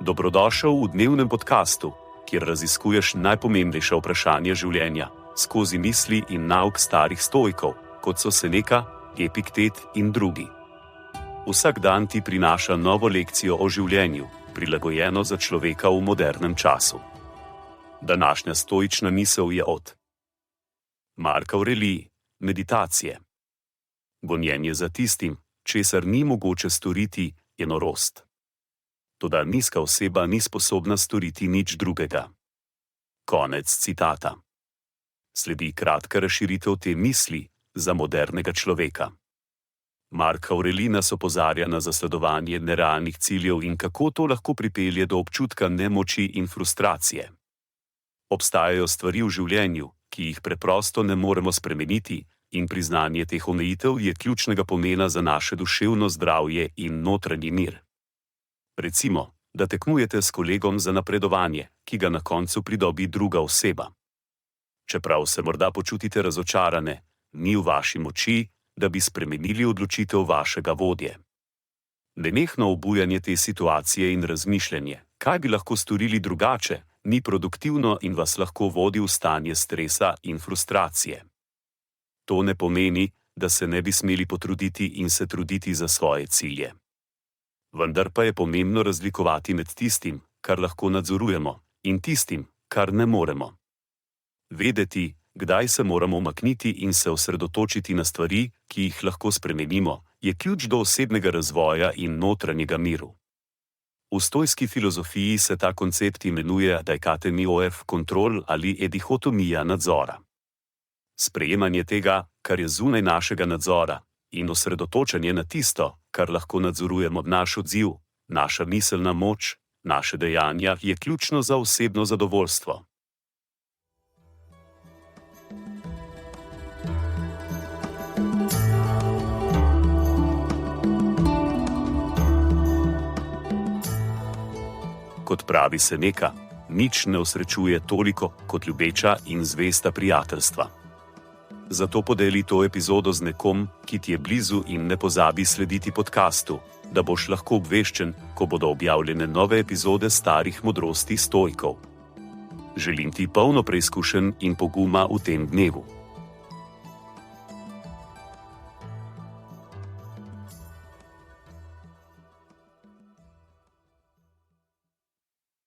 Dobrodošel v dnevnem podkastu, kjer raziskuješ najpomembnejša vprašanja življenja skozi misli in nauk starih stoikov, kot so Seneca, Epiktet in drugi. Vsak dan ti prinaša novo lekcijo o življenju, prilagojeno za človeka v modernem času. Današnja stoična misel je od Mark Aurelij, meditacije. Gonjenje za tistim, česar ni mogoče storiti, je norost. Toda nizka oseba ni sposobna storiti nič drugega. Konec citata. Sledi kratka razširitev te misli za modernega človeka. Mark Aurelij nas opozarja na zasledovanje nerealnih ciljev in kako to lahko pripelje do občutka nemoči in frustracije. Obstajajo stvari v življenju, ki jih preprosto ne moremo spremeniti, in priznanje teh omejitev je ključnega pomena za naše duševno zdravje in notranji mir. Recimo, da tekmujete s kolegom za napredovanje, ki ga na koncu pridobi druga oseba. Čeprav se morda počutite razočarane, ni v vaši moči, da bi spremenili odločitev vašega vodje. Nenehno obujanje te situacije in razmišljanje, kaj bi lahko storili drugače, ni produktivno in vas lahko vodi v stanje stresa in frustracije. To ne pomeni, da se ne bi smeli potruditi in se truditi za svoje cilje. Vendar pa je pomembno razlikovati med tistim, kar lahko nadzorujemo, in tistim, kar ne moremo. Vedeti, kdaj se moramo umakniti in se osredotočiti na stvari, ki jih lahko spremenimo, je ključ do osebnega razvoja in notranjega miru. V stoijski filozofiji se ta koncept imenuje dikatemioef kontrol ali dihotomija nadzora. Sprejemanje tega, kar je zunaj našega nadzora, in osredotočanje na tisto, kar lahko nadzorujemo, naš odziv, naša miselna moč, naše dejanja, je ključno za osebno zadovoljstvo. Kot pravi Seneca, nič ne osrečuje toliko kot ljubeča in zvesta prijateljstva. Zato podeli to epizodo z nekom, ki ti je blizu, in ne pozabi slediti podkastu, da boš lahko obveščen, ko bodo objavljene nove epizode starih modrosti stoikov. Želim ti polno preizkušenj in poguma v tem dnevu.